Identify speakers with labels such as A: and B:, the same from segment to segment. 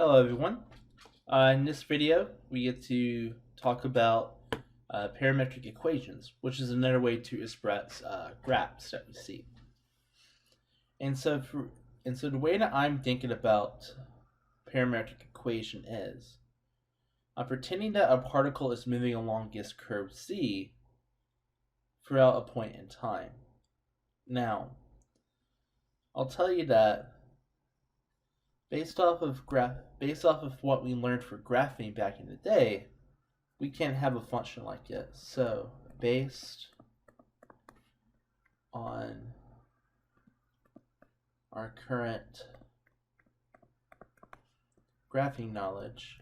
A: Hello everyone. In this video, we get to talk about parametric equations, which is another way to express graphs that we see. And so, the way that I'm thinking about parametric equation is, I'm pretending that a particle is moving along this curve C throughout a point in time. Now, I'll tell you that based off of what we learned for graphing back in the day, we can't have a function like this. So based on our current graphing knowledge,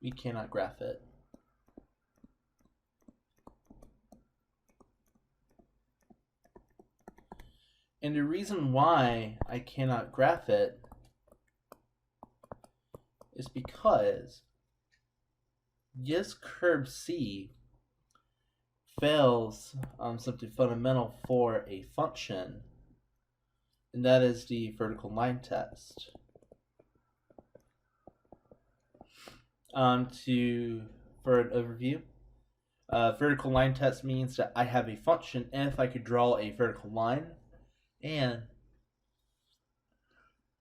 A: we cannot graph it. And the reason why I cannot graph it is because this curve C fails something fundamental for a function, and that is the vertical line test. For an overview, vertical line test means that I have a function if I could draw a vertical line and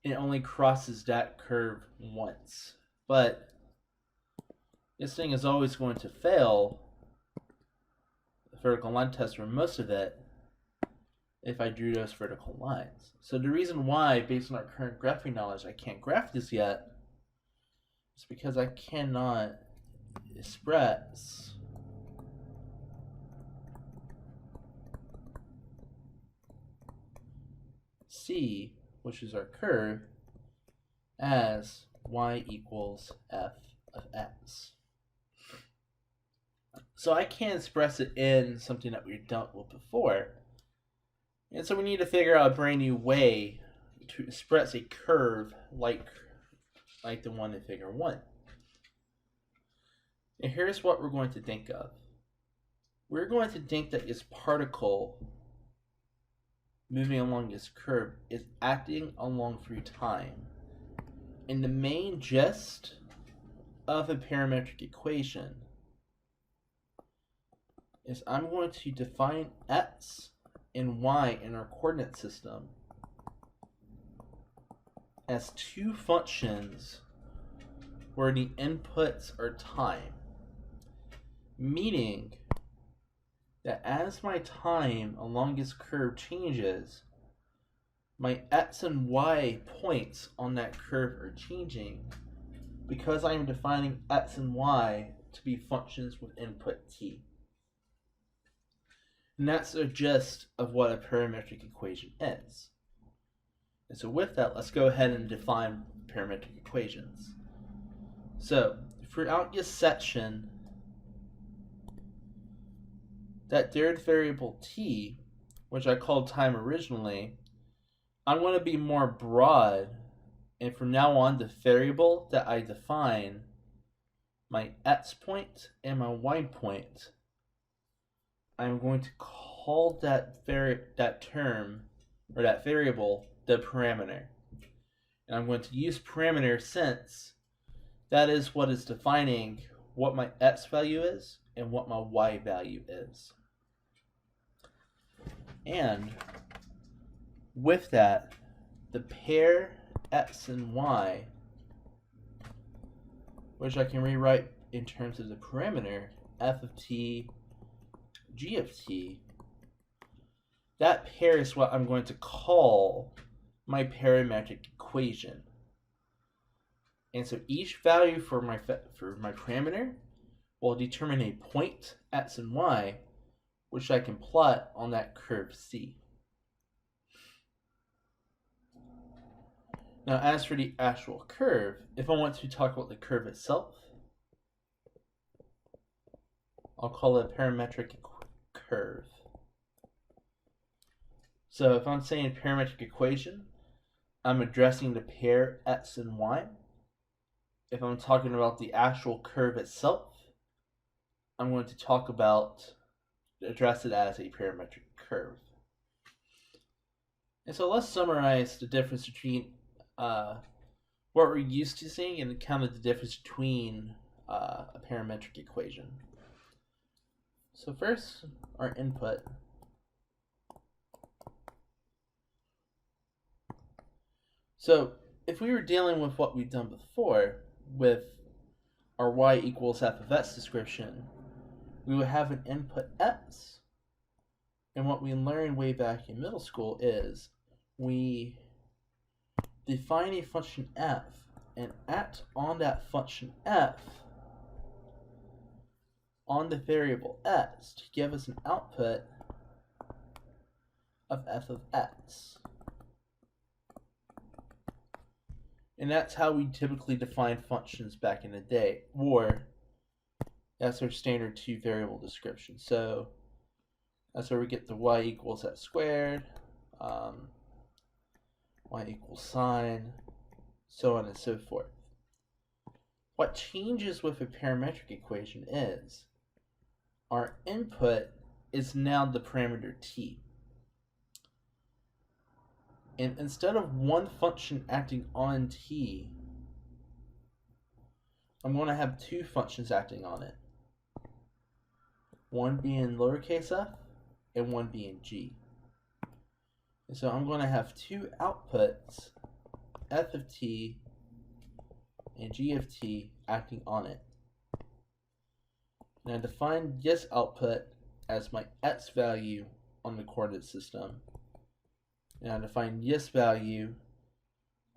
A: it only crosses that curve once. But this thing is always going to fail the vertical line test for most of it if I drew those vertical lines. So the reason why, based on our current graphing knowledge, I can't graph this yet is because I cannot express C, which is our curve, as y equals f of x. So I can't express it in something that we've dealt with before. And so we need to figure out a brand new way to express a curve like the one in figure 1. And here's what we're going to think of. We're going to think that this particle moving along this curve is acting along through time. And the main gist of a parametric equation is I'm going to define x and y in our coordinate system as two functions where the inputs are time, meaning that as my time along this curve changes, my x and y points on that curve are changing because I am defining x and y to be functions with input t. And that's the gist of what a parametric equation is. And so with that, let's go ahead and define parametric equations. So throughout this section, that third variable t, which I called time originally, I'm going to be more broad, and from now on the variable that I define, my x point and my y point, I'm going to call that term or that variable the parameter. And I'm going to use parameter since that is what is defining what my x value is and what my y value is. And with that, the pair x and y, which I can rewrite in terms of the parameter f of t, g of t, that pair is what I'm going to call my parametric equation. And so each value for my parameter will determine a point x and y, which I can plot on that curve C. Now, as for the actual curve, if I want to talk about the curve itself, I'll call it a parametric curve. So if I'm saying parametric equation, I'm addressing the pair x and y. If I'm talking about the actual curve itself, I'm going to talk about address it as a parametric curve. And so let's summarize the difference between what we're used to seeing and kind of the difference between a parametric equation. So first, our input. So if we were dealing with what we've done before with our y equals f of x description, we would have an input s. And what we learned way back in middle school is we define a function f and act on that function f on the variable x to give us an output of f of x. And that's how we typically define functions back in the day, or that's our standard two variable description. So that's where we get the y equals x squared, y equals sine, so on and so forth. What changes with a parametric equation is our input is now the parameter t. And instead of one function acting on t, I'm going to have two functions acting on it. One being lowercase f and one being g. And so I'm going to have two outputs, f of t and g of t, acting on it. And I define this output as my x value on the coordinate system. And I define this value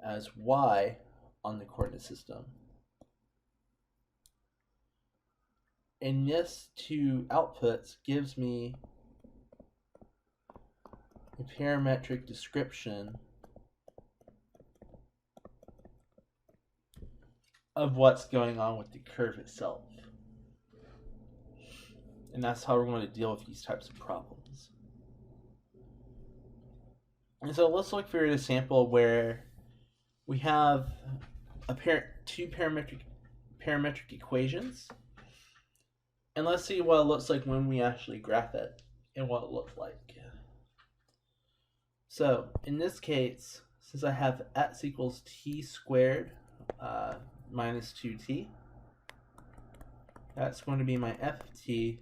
A: as y on the coordinate system. And this two outputs gives me a parametric description of what's going on with the curve itself. And that's how we're going to deal with these types of problems. And so let's look for an example where we have two parametric equations. And let's see what it looks like when we actually graph it and what it looks like. So in this case, since I have x equals t squared minus 2t, that's going to be my f of t,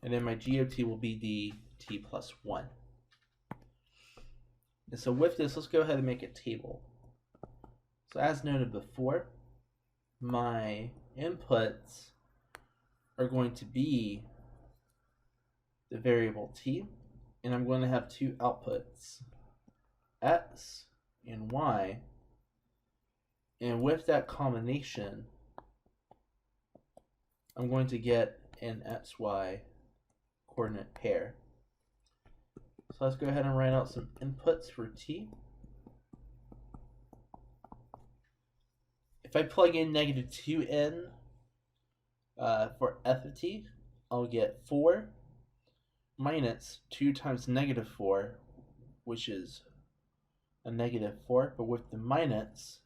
A: and then my g of t will be the t plus 1. And so with this, let's go ahead and make a table. So as noted before, my inputs are going to be the variable t, and I'm going to have two outputs, x and y, and with that combination, I'm going to get an xy coordinate pair. So let's go ahead and write out some inputs for t. If I plug in -2 in for f of t, I'll get 4 minus 2 times -4, which is a -4, but with the minus,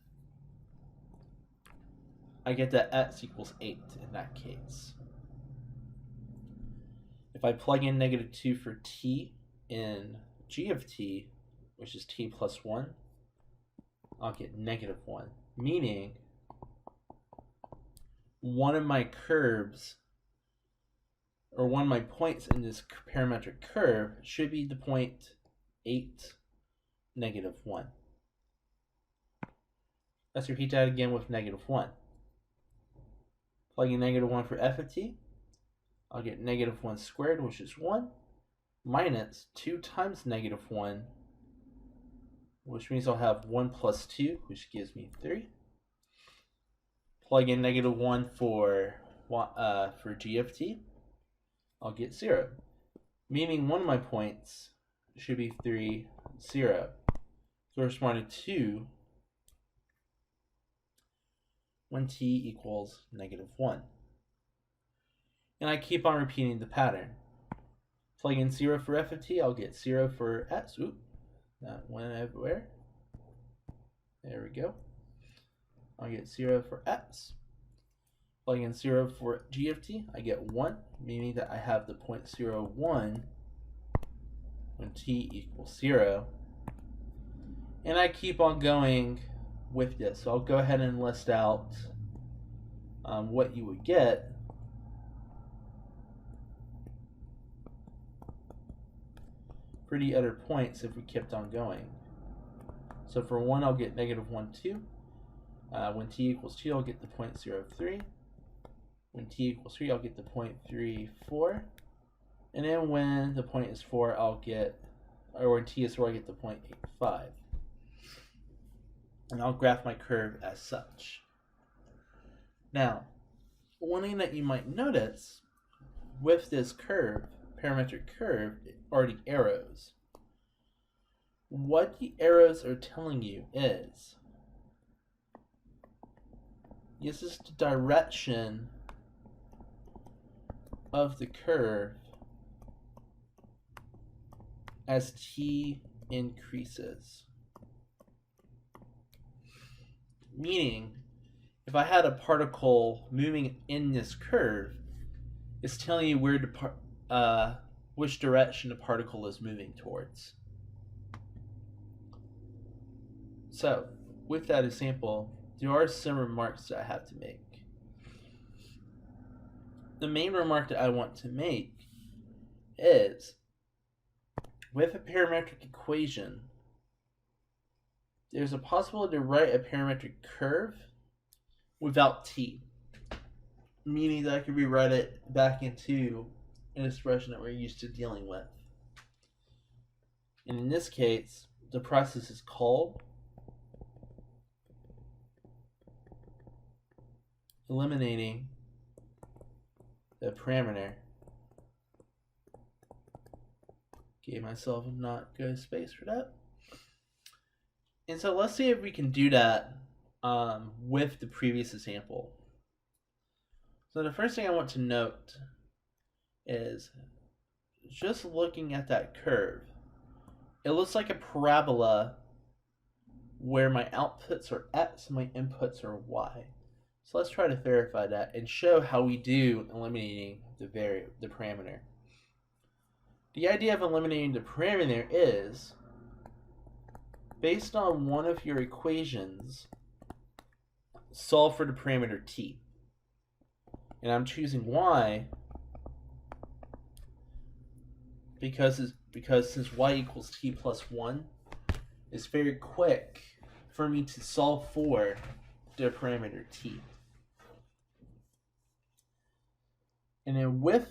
A: I get that x equals 8 in that case. If I plug in -2 for t in g of t, which is t plus 1, I'll get -1, meaning one of my curves, or one of my points in this parametric curve, should be the point 8, -1. Let's repeat that again with -1. Plugging -1 for f of t, I'll get -1 squared, which is 1, minus 2 times -1, which means I'll have 1 plus 2, which gives me 3. Plug in -1 for g of t, I'll get 0, meaning one of my points should be 3, 0, corresponding to when t equals -1. And I keep on repeating the pattern. Plug in 0 for f of t, I'll get 0 for s. Oop, that went everywhere. There we go. I'll get 0 for x. plug in 0 for g of t, I get 1, meaning that I have the point 0, 1 when t equals 0. And I keep on going with this. So I'll go ahead and list out what you would get. For the other points if we kept on going. So for 1, I'll get negative 1, 2. When t equals 2, I'll get the point 0, 3. When t equals 3, I'll get the point 3, 4. And then when the point is 4, I'll get, or when t is 4, I get the point 8, 5. And I'll graph my curve as such. Now, one thing that you might notice with this curve, parametric curve, are the arrows. What the arrows are telling you is this is the direction of the curve as t increases. Meaning, if I had a particle moving in this curve, it's telling you where which direction the particle is moving towards. So, with that example, there are some remarks that I have to make. The main remark that I want to make is, with a parametric equation, there's a possibility to write a parametric curve without t, meaning that I could rewrite it back into an expression that we're used to dealing with. And in this case, the process is called eliminating the parameter. Gave myself a not good space for that. And so let's see if we can do that with the previous example. So the first thing I want to note is just looking at that curve. It looks like a parabola where my outputs are x and my inputs are y. So let's try to verify that and show how we do eliminating the parameter. The idea of eliminating the parameter is, based on one of your equations, solve for the parameter t. And I'm choosing y because since y equals t plus 1, it's very quick for me to solve for the parameter t. And then with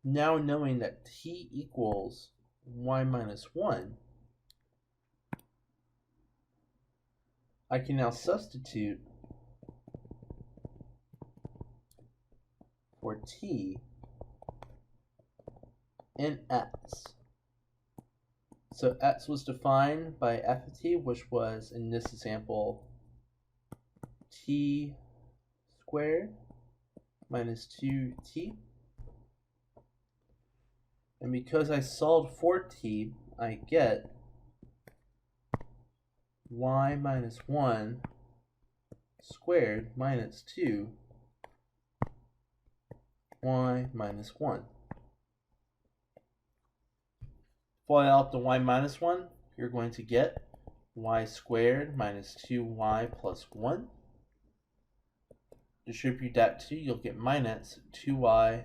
A: now knowing that t equals y minus 1, I can now substitute for t in x. So x was defined by f of t, which was, in this example, t squared minus 2t. And because I solved for t, I get y minus 1 squared minus 2 y minus 1. Foil out the y minus 1, you're going to get y squared minus 2y plus 1. Distribute that 2, you'll get minus 2y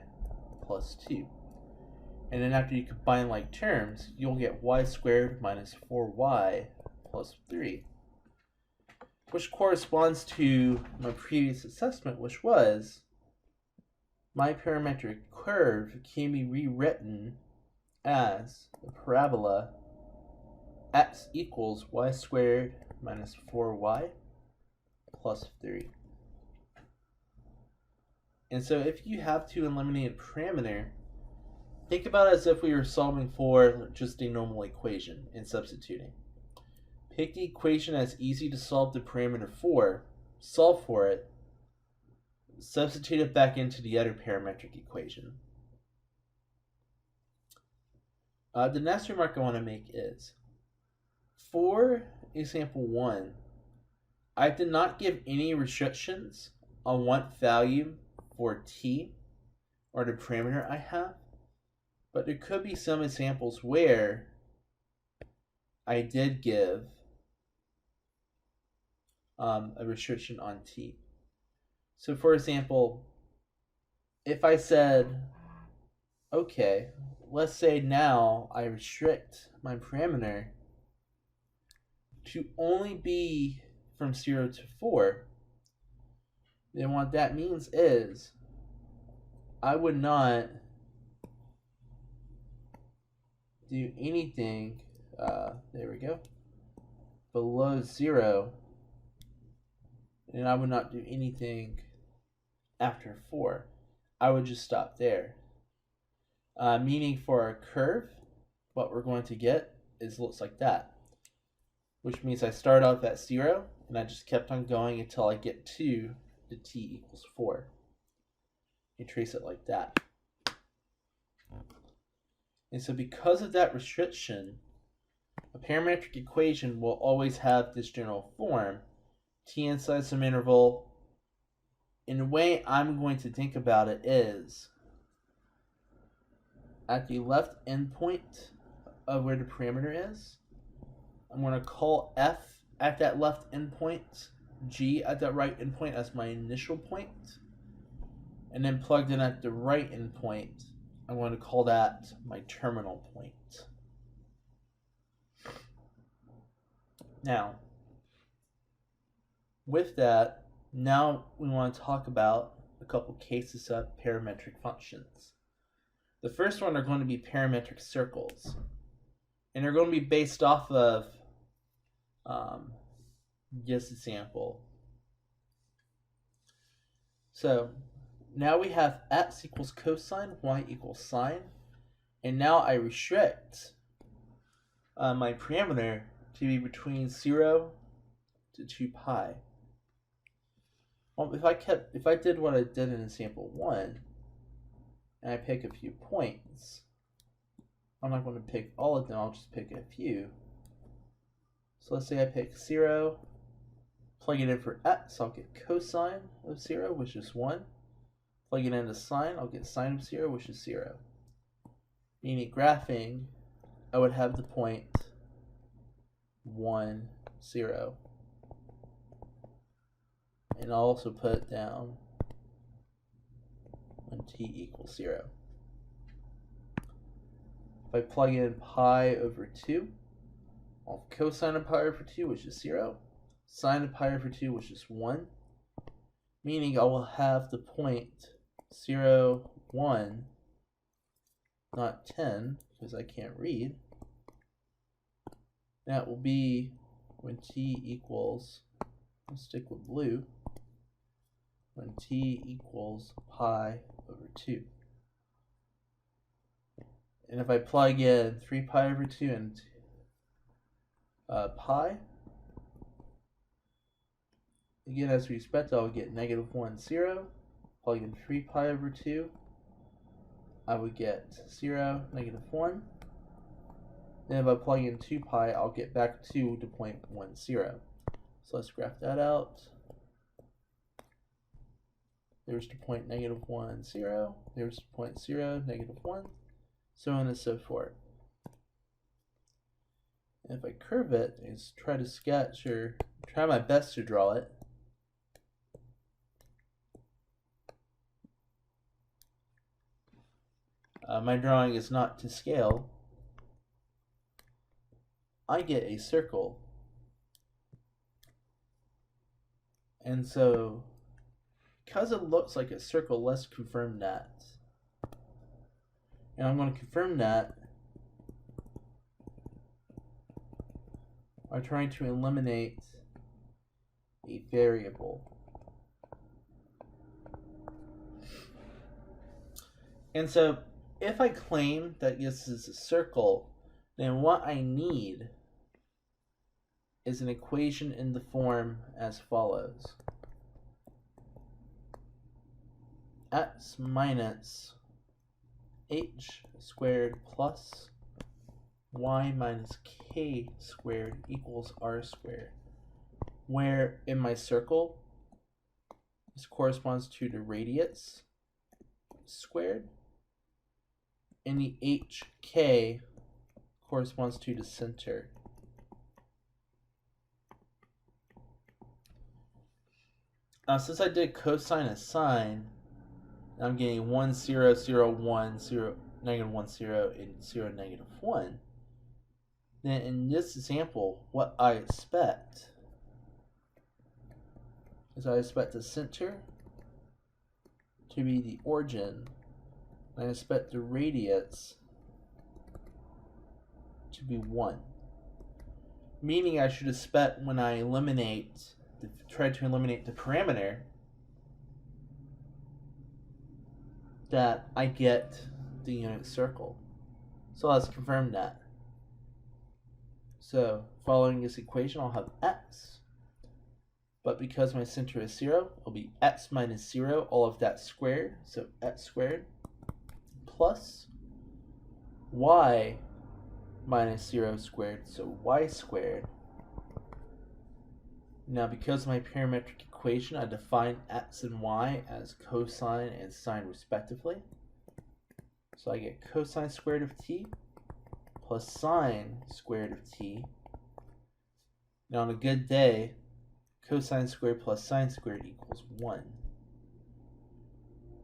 A: plus 2. And then after you combine like terms, you'll get y squared minus 4y plus 3. Which corresponds to my previous assessment, which was my parametric curve can be rewritten as the parabola x equals y squared minus 4y plus 3. And so if you have to eliminate a parameter, think about it as if we were solving for just a normal equation and substituting. Pick the equation that's easy to solve the parameter for, solve for it, substitute it back into the other parametric equation. The next remark I want to make is, for example 1, I did not give any restrictions on what value for t, or the parameter I have, but there could be some examples where I did give a restriction on t. So for example, if I said, okay, let's say now I restrict my parameter to only be from 0 to 4, then what that means is I would not do anything, there we go, below 0, and I would not do anything after 4. I would just stop there. Meaning for a curve, what we're going to get is looks like that, which means I start off at 0 and I just kept on going until I get to the t equals 4. You trace it like that. And so because of that restriction, a parametric equation will always have this general form, t inside some interval. And the way I'm going to think about it is, at the left endpoint of where the parameter is, I'm going to call f at that left endpoint, g at that right endpoint as my initial point, and then plugged in at the right endpoint, I'm going to call that my terminal point. Now, with that, now we want to talk about a couple cases of parametric functions. The first one are going to be parametric circles, and they're going to be based off of this example. So now we have x equals cosine, y equals sine, and now I restrict my parameter to be between 0 to 2 pi. Well, if I did what I did in example 1, and I pick a few points, I'm not going to pick all of them, I'll just pick a few. So let's say I pick 0, plug it in for x, I'll get cosine of 0, which is 1. Plug it into sine, I'll get sine of 0, which is 0. Meaning graphing, I would have the point 1, 0. And I'll also put down when t equals 0. If I plug in pi over 2, I'll have cosine of pi over 2, which is 0. Sine of pi over 2, which is 1. Meaning I will have the point 0, 1, not 10, because I can't read. That will be when t equals, let's stick with blue, when t equals pi over 2. And if I plug in 3 pi over 2 and pi, again, as we expect, I'll get negative 1, 0. Plug in 3 pi over 2, I would get 0, negative 1. Then if I plug in 2 pi, I'll get back to the point 1, 0. So let's graph that out. There's the point negative 1, 0. There's the point 0, negative 1. So on and so forth. And if I curve it, and try to sketch or try my best to draw it, my drawing is not to scale, I get a circle. And so, because it looks like a circle, let's confirm that. And I'm going to confirm that by trying to eliminate a variable. And so, if I claim that this is a circle, then what I need is an equation in the form as follows. X minus h squared plus y minus k squared equals r squared, where in my circle this corresponds to the radius squared, and the HK corresponds to the center. Now, since I did cosine and sine, I'm getting 1, 0, 0, 1, 0, negative 1, 0, and 0, negative 1. Then in this example, what I expect is I expect the center to be the origin, and I expect the radius to be 1. Meaning I should expect when I try to eliminate the parameter, that I get the unit circle. So let's confirm that. So following this equation, I'll have x, but because my center is 0, it'll be x minus 0, all of that squared, so x squared, plus y minus 0 squared, so y squared. Now, because of my parametric equation, I define x and y as cosine and sine respectively. So I get cosine squared of t plus sine squared of t. Now, on a good day, cosine squared plus sine squared equals 1,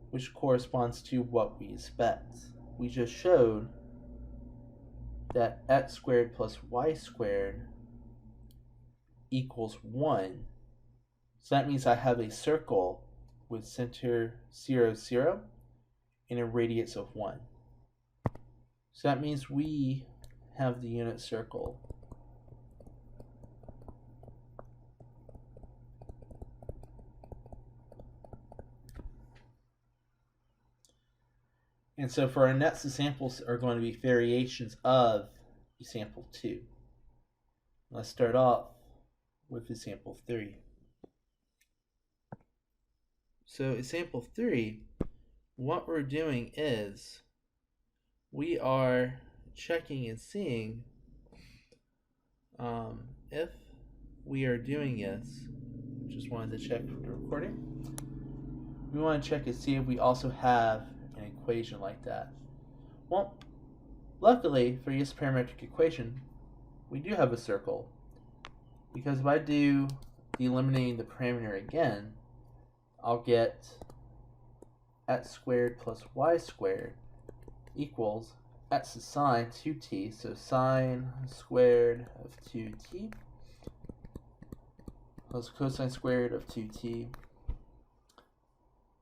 A: which corresponds to what we expect. We just showed that x squared plus y squared equals 1. So that means I have a circle with center 0, 0 and a radius of 1. So that means we have the unit circle. And so for our next examples are going to be variations of example 2. Let's start off with example 3. So example 3, what we're doing is we are checking and seeing if we are doing this. Just wanted to check the recording. We want to check and see if we also have an equation like that. Well, luckily for this parametric equation, we do have a circle, because if I do the eliminating the parameter again, I'll get x squared plus y squared equals x is sine 2t, so sine squared of 2t plus cosine squared of 2t.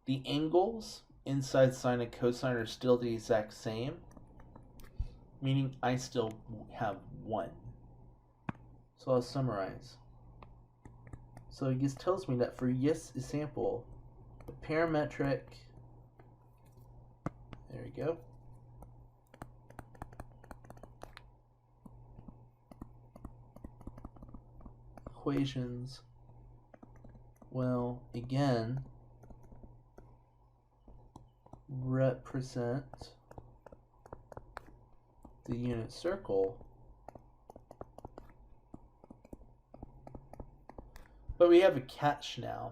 A: The angles inside sine and cosine are still the exact same, meaning I still have 1. So I'll summarize. So this tells me that for this example, the parametric, there we go, equations will again represent the unit circle, but we have a catch now,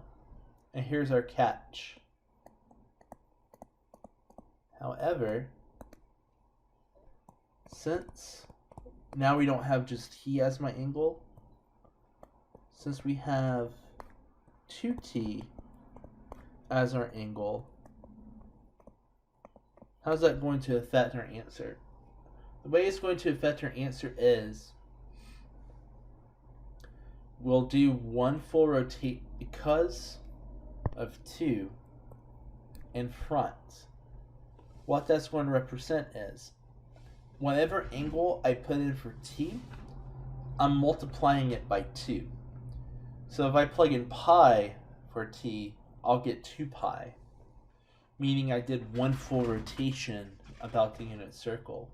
A: and here's our catch. However, since now we don't have just t as my angle, since we have 2t as our angle, how's that going to affect our answer? The way it's going to affect our answer is we'll do one full rotate because of 2 in front. What that's going to represent is whatever angle I put in for t, I'm multiplying it by 2. So if I plug in pi for t, I'll get 2 pi, meaning I did one full rotation about the unit circle.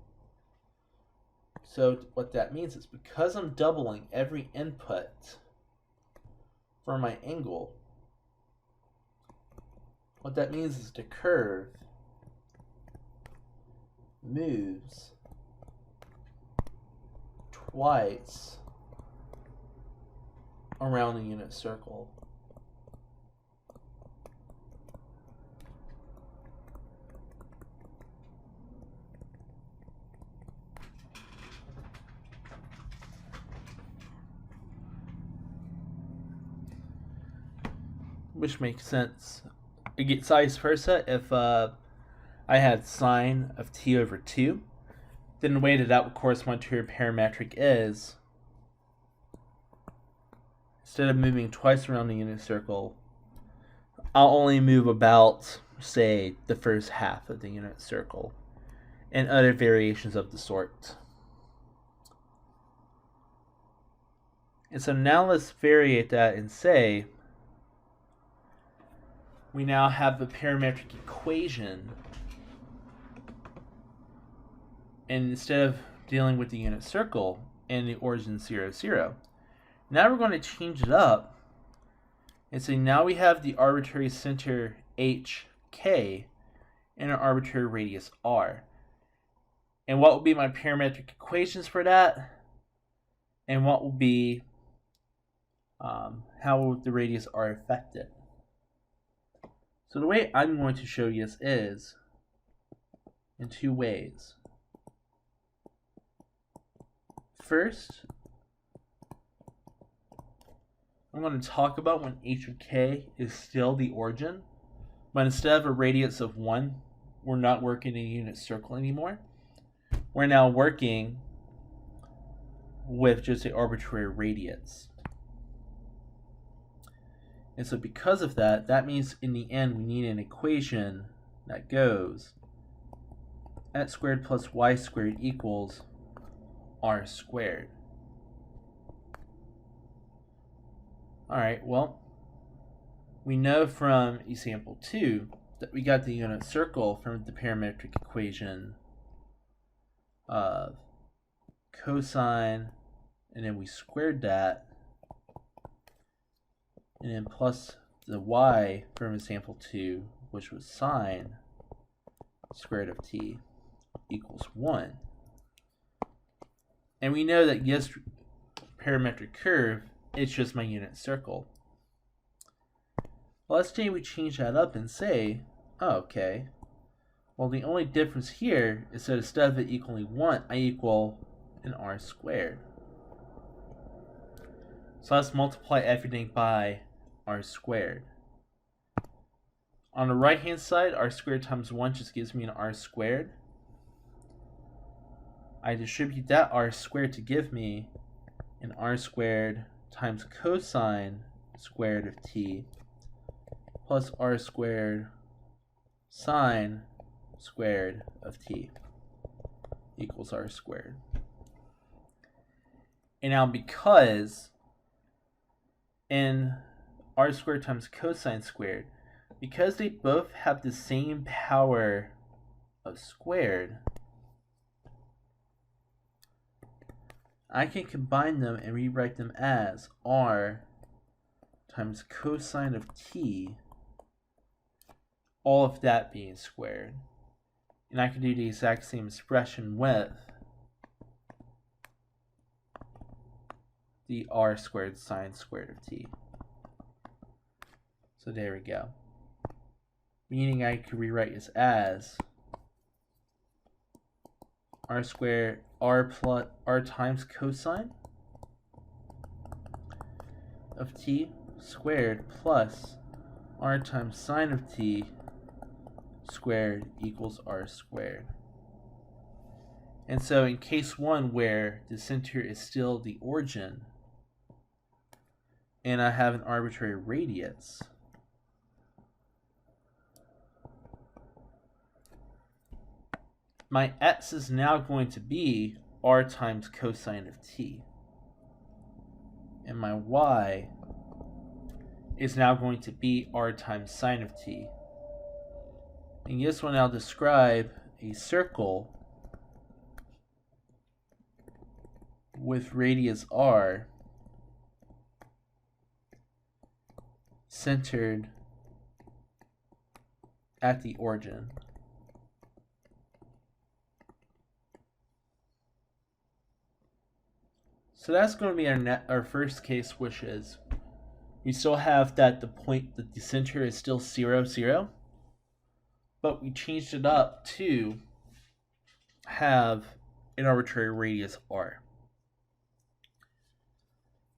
A: So what that means is because I'm doubling every input for my angle, what that means is the curve moves twice around the unit circle. which makes sense. It gets vice versa if I had sine of t over 2, then the way that would correspond to your parametric is, instead of moving twice around the unit circle, I'll only move about, say, the first half of the unit circle, and other variations of the sort. And so now let's variate that and say we now have the parametric equation, and instead of dealing with the unit circle and the origin 0, 0, now we're going to change it up and say now we have the arbitrary center HK and an arbitrary radius R. And what will be my parametric equations for that? And what will be, how will the radius R affect it? So the way I'm going to show you this is in two ways. First, I'm going to talk about when h of k is still the origin, but instead of a radius of 1, we're not working in a unit circle anymore. We're now working with just an arbitrary radius. And so because of that, that means in the end we need an equation that goes x squared plus y squared equals r squared. Alright, well, we know from example 2 that we got the unit circle from the parametric equation of cosine, and then we squared that, and then plus the y from example 2, which was sine squared of t, equals 1. And we know that this parametric curve, it's just my unit circle. Well, let's say we change that up and say, oh, okay, well, the only difference here is that instead of it equaling 1, I equal an r squared. So let's multiply everything by r squared. On the right hand side, r squared times 1 just gives me an r squared. I distribute that r squared to give me an r squared times cosine squared of t plus r squared sine squared of t equals r squared. And now because in r squared times cosine squared, because they both have the same power of squared, I can combine them and rewrite them as r times cosine of t, all of that being squared. And I can do the exact same expression with the r squared sine squared of t. So there we go. Meaning I could rewrite this as r squared r plus r times cosine of t squared plus r times sine of t squared equals r squared. And so in case 1 where the center is still the origin and I have an arbitrary radius, my x is now going to be r times cosine of t. And my y is now going to be r times sine of t. And this will now describe a circle with radius r centered at the origin. So that's going to be our first case, which is we still have that the point that the center is still 0, 0, but we changed it up to have an arbitrary radius r.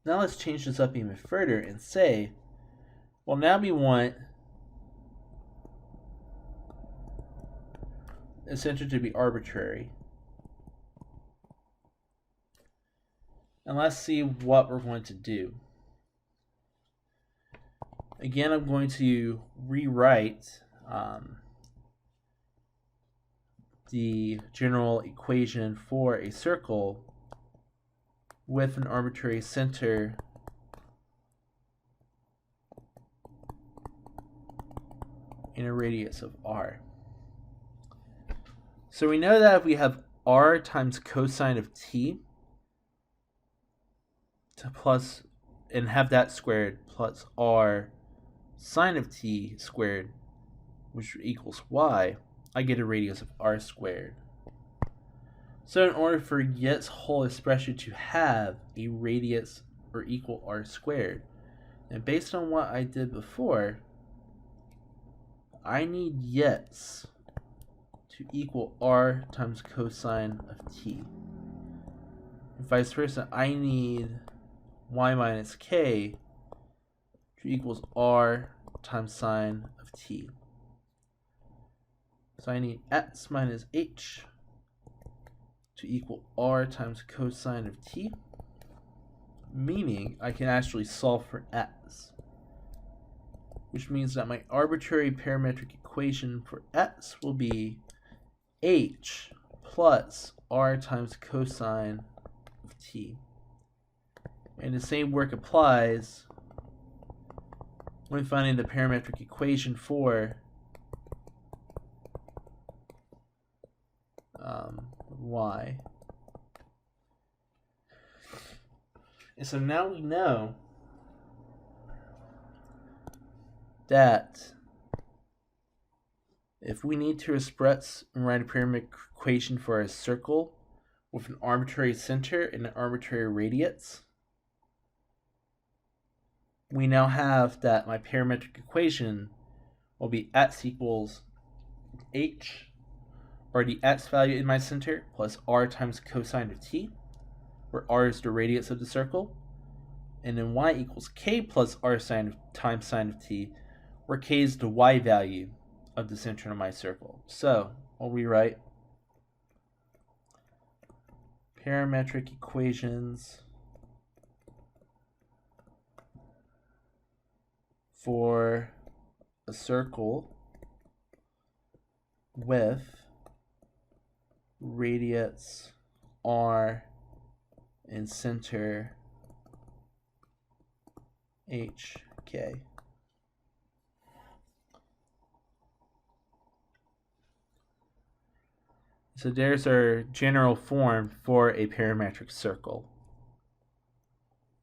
A: Now let's change this up even further and say Well, now we want the center to be arbitrary. And let's see what we're going to do. Again, I'm going to rewrite the general equation for a circle with an arbitrary center and a radius of r. So we know that if we have r times cosine of t to plus, and have that squared, plus r sine of t squared, which equals y, I get a radius of r squared. So in order for Yet's whole expression to have a radius or equal r squared, and based on what I did before, I need Yet's to equal r times cosine of t. And vice versa, I need y minus k to equals r times sine of t. So I need x minus h to equal r times cosine of t, meaning I can actually solve for x, which means that my arbitrary parametric equation for x will be h plus r times cosine of t. And the same work applies when finding the parametric equation for y. And so now we know that if we need to express and write a parametric equation for a circle with an arbitrary center and an arbitrary radius, we now have that my parametric equation will be x equals h, or the x value in my center, plus r times cosine of t, where r is the radius of the circle, and then y equals k plus r times sine of t, where k is the y value of the center of my circle. So I'll rewrite parametric equations for a circle with radius r and center hk. So there's our general form for a parametric circle.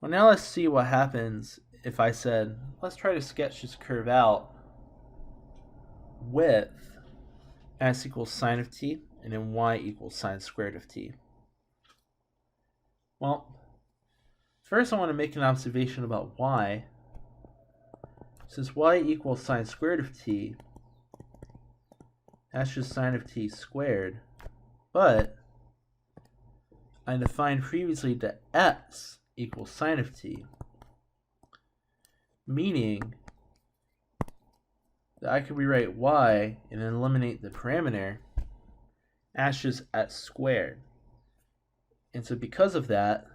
A: Well, now let's see what happens if I said, let's try to sketch this curve out with x equals sine of t and then y equals sine squared of t. Well, first I want to make an observation about y. Since y equals sine squared of t, that's just sine of t squared. But I defined previously that x equals sine of t, meaning that I could rewrite y and then eliminate the parameter as just x squared. And so because of that,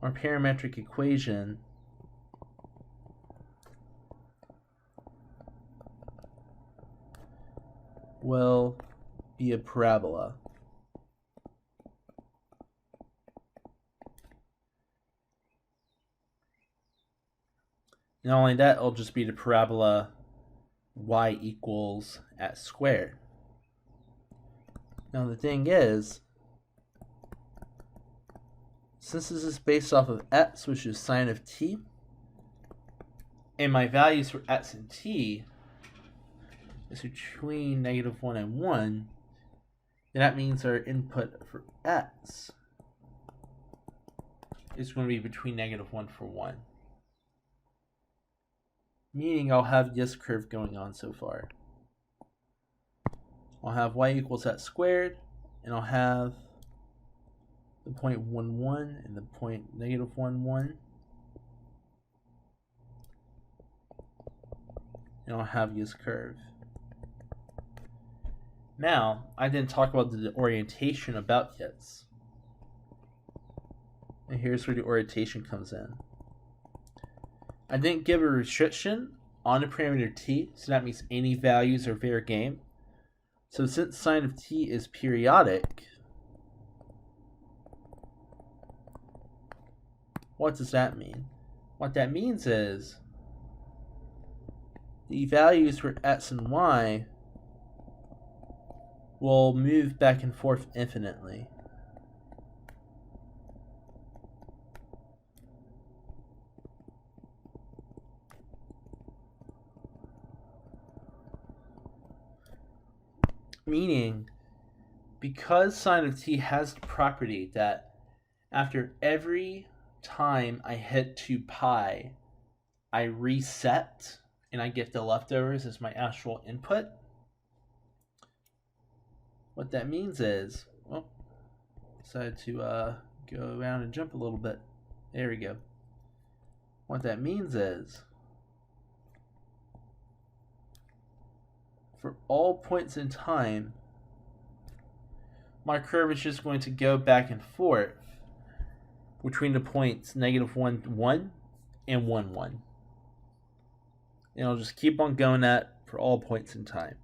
A: our parametric equation will be a parabola. Not only that, it'll just be the parabola y equals x squared. Now the thing is, since this is based off of x, which is sine of t, and my values for x and t is between -1 and 1, then that means our input for x is going to be between -1 for 1. Meaning I'll have this curve going on so far. I'll have y equals x squared, and I'll have the point 1, 1 and the point -1, 1. and I'll have this curve. Now, I didn't talk about the orientation about this. And here's where the orientation comes in. I didn't give a restriction on the parameter t, so that means any values are fair game. So since sine of t is periodic, what does that mean? What that means is the values for x and y will move back and forth infinitely. Meaning, because sine of t has the property that after every time I hit 2 pi, I reset and I get the leftovers as my actual input. What that means is, well, decided to go around and jump a little bit. There we go. What that means is, for all points in time, my curve is just going to go back and forth between the points -1, 1 and 1, 1. And it'll just keep on going that for all points in time.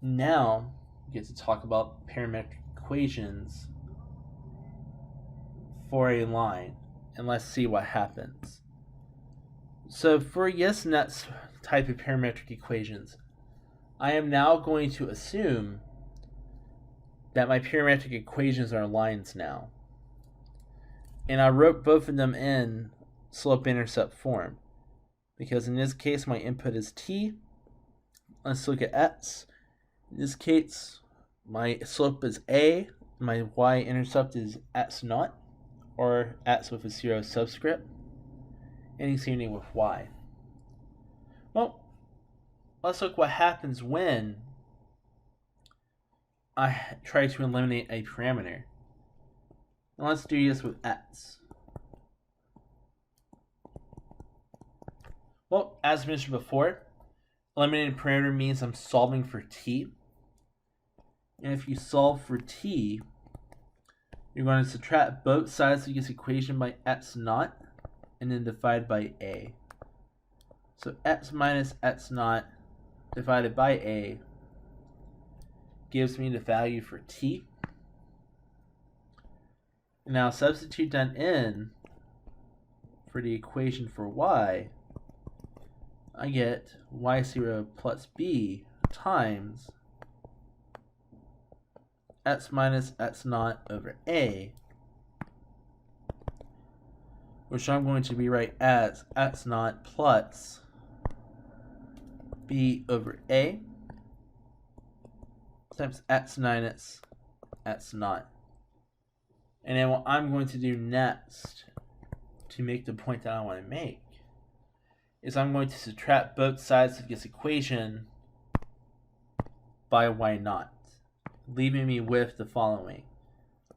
A: Now, we get to talk about parametric equations for a line, and let's see what happens. So for yes and that type of parametric equations, I am now going to assume that my parametric equations are lines now. And I wrote both of them in slope-intercept form, because in this case my input is t. Let's look at x. In this case, my slope is a, my y-intercept is x naught, or x with a 0 subscript, and the same thing with y. Well, let's look what happens when I try to eliminate a parameter. And let's do this with x. Well, as mentioned before, eliminating a parameter means I'm solving for t. And if you solve for t, you're going to subtract both sides of this equation by x naught, and then divide by a. So x minus x naught divided by a gives me the value for t. And now substitute that in for the equation for y. I get y0 plus b times x minus x naught over a, which I'm going to rewrite as x naught plus b over a times x minus x naught. And then what I'm going to do next to make the point that I want to make is I'm going to subtract both sides of this equation by y naught, leaving me with the following: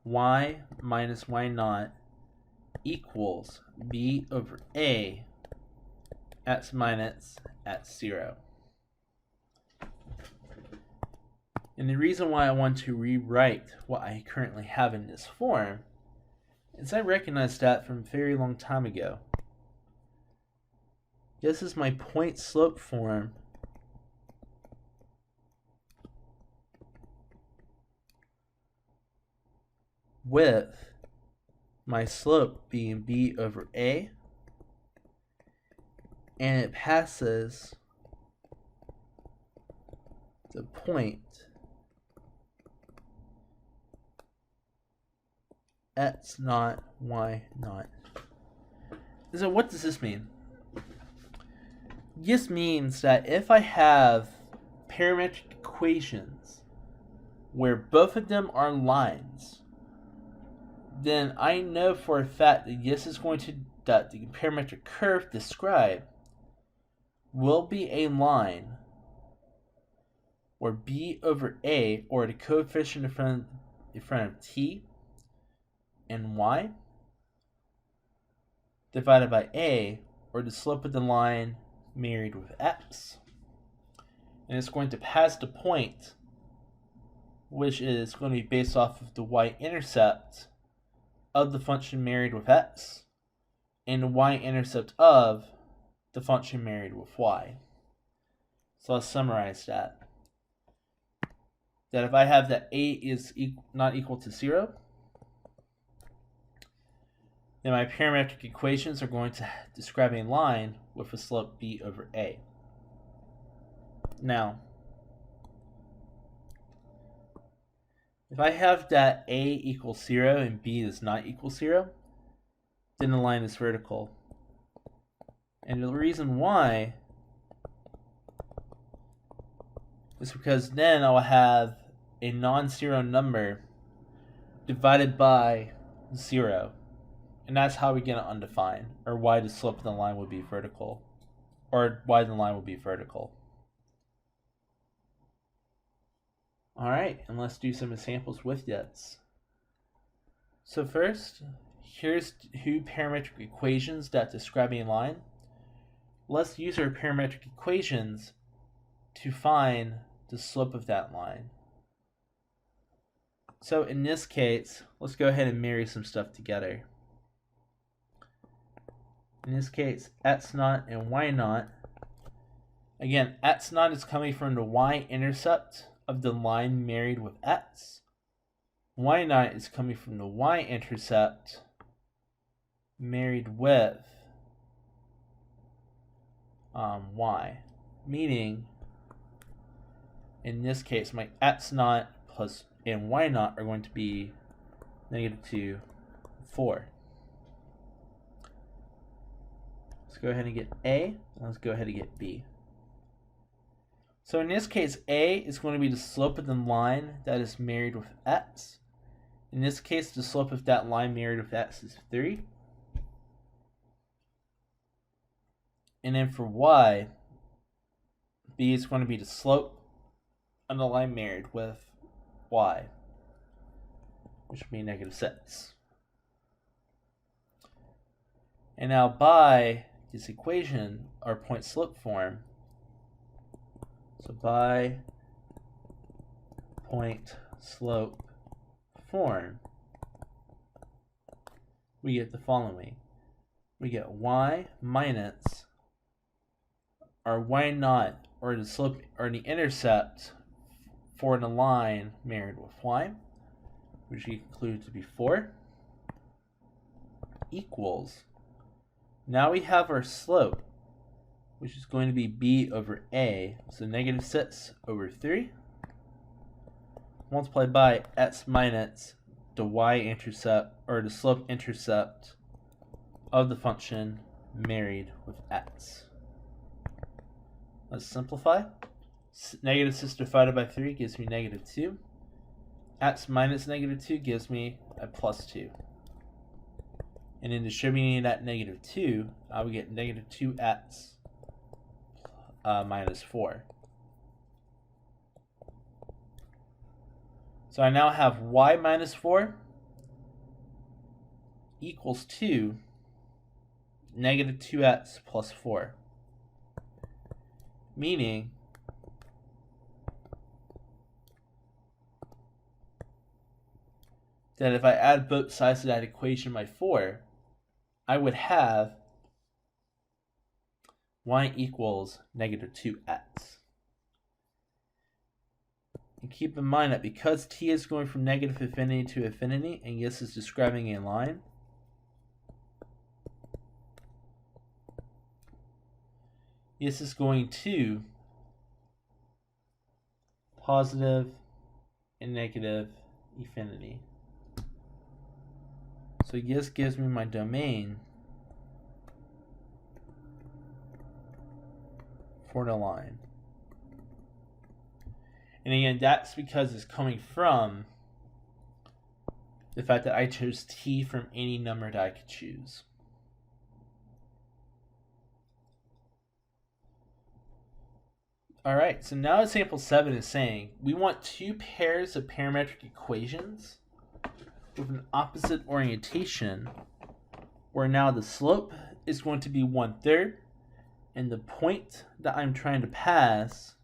A: y minus y naught equals b over a x minus x0. And the reason why I want to rewrite what I currently have in this form is I recognized that from a very long time ago. This is my point slope form with my slope being b over a, and it passes the point x naught, y naught. So what does this mean? This means that if I have parametric equations where both of them are lines, then I know for a fact that this is going to, that the parametric curve described will be a line where b over a, or the coefficient in front of t and y, divided by a, or the slope of the line married with x. And it's going to pass the point, which is going to be based off of the y-intercept of the function married with x and the y-intercept of the function married with y. So let's summarize that. That if I have that a is not equal to 0, then my parametric equations are going to describe a line with a slope b over a. Now, if I have that a equals 0 and b does not equal 0, then the line is vertical. And the reason why is because then I'll have a non-zero number divided by 0. And that's how we get it undefined, or why the slope of the line would be vertical, or why the line would be vertical. Alright, and let's do some examples with this. So first, here's two parametric equations that describe a line. Let's use our parametric equations to find the slope of that line. So in this case, let's go ahead and marry some stuff together. In this case, x naught and y naught. Again, x naught is coming from the y-intercept of the line married with x. Y naught is coming from the y-intercept married with y. Meaning, in this case, my x naught plus and y naught are going to be -2, 4. Let's go ahead and get A, and let's go ahead and get B. So in this case, A is going to be the slope of the line that is married with x. In this case, the slope of that line married with x is 3. And then for y, B is going to be the slope of the line married with y, which would be -6. And now by this equation, our point slope form, so by point slope form, we get the following. We get y minus our y naught, or the slope, or the intercept for the line married with y, which we conclude to be 4, equals, now we have our slope, which is going to be b over a, so -6 over 3, multiplied by x minus the y-intercept, or the slope-intercept of the function married with x. Let's simplify. -6 divided by 3 gives me -2. X minus -2 gives me a +2. And in distributing that -2, I would get -2x minus 4. So I now have y minus 4 equals to -2x plus 4. Meaning that if I add both sides of that equation by 4, I would have y equals -2x. And keep in mind that because t is going from negative infinity to infinity, and this is describing a line, this is going to positive and negative infinity. So this gives me my domain for the line. And again, that's because it's coming from the fact that I chose t from any number that I could choose. Alright, so now example 7 is saying we want two pairs of parametric equations with an opposite orientation, where now the slope is going to be 1/3, and the point that I'm trying to pass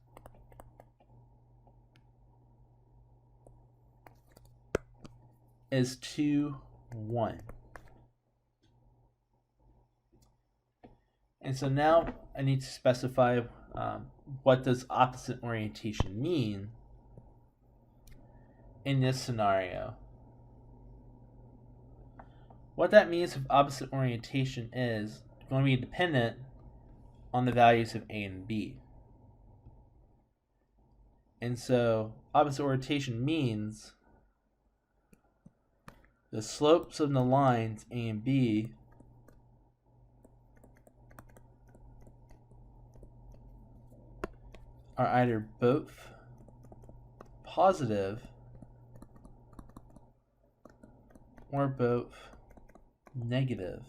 A: is 2, 1. And so now I need to specify what does opposite orientation mean in this scenario. What that means with opposite orientation is going to be dependent on the values of A and B. And so opposite orientation means the slopes of the lines A and B are either both positive or both negative.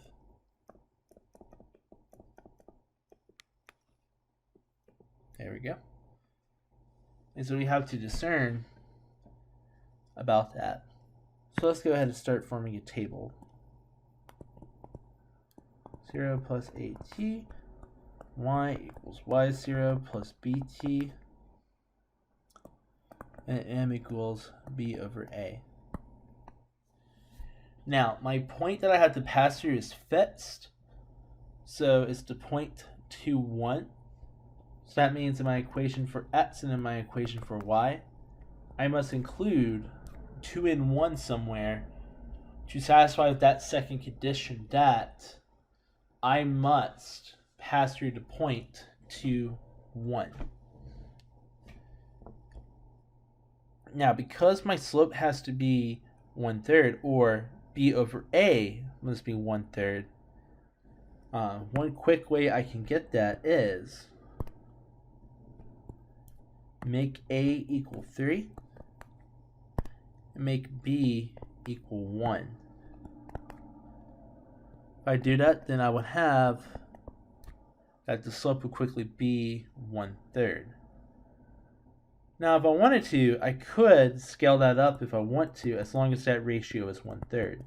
A: There we go. And so we have to discern about that. So let's go ahead and start forming a table. 0 plus AT, y equals y0 plus bt, and m equals b over a. Now, my point that I have to pass through is fixed, so it's the point 2, 1. So that means in my equation for x and in my equation for y, I must include 2 and 1 somewhere to satisfy with that second condition that I must pass through the point 2, 1. Now, because my slope has to be 1/3, or b over a must be 1/3, one quick way I can get that is make a equal 3 and make b equal 1. If I do that, then I would have that the slope would quickly be 1/3. Now, if I wanted to, I could scale that up if I want to, as long as that ratio is 1/3.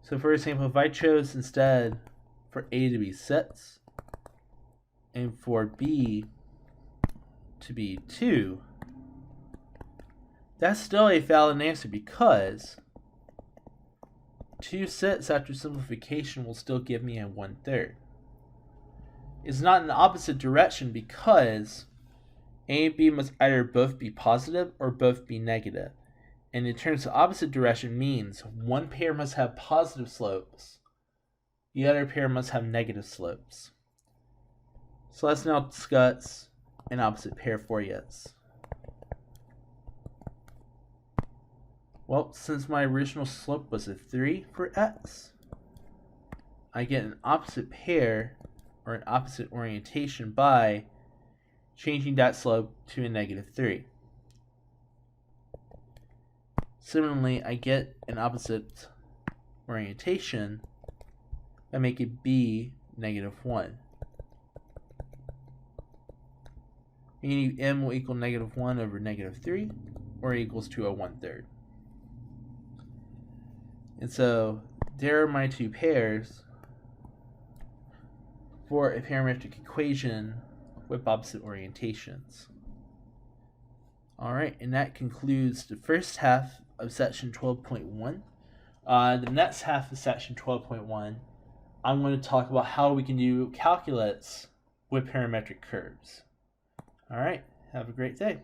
A: So for example, if I chose instead for a to be 6 and for b to be 2, that's still a valid answer, because 2/6 after simplification will still give me a 1/3. It's not in the opposite direction, because A and B must either both be positive or both be negative. And in terms of opposite direction means one pair must have positive slopes, the other pair must have negative slopes. So let's now discuss an opposite pair for yes. Well, since my original slope was a 3 for x, I get an opposite pair, or an opposite orientation, by changing that slope to a -3. Similarly, I get an opposite orientation by making b -1. Meaning m will equal -1 over -3, or equals to a 1/3. And so there are my two pairs for a parametric equation with opposite orientations. Alright, and that concludes the first half of section 12.1. The next half of section 12.1, I'm going to talk about how we can do calculus with parametric curves. Alright, have a great day.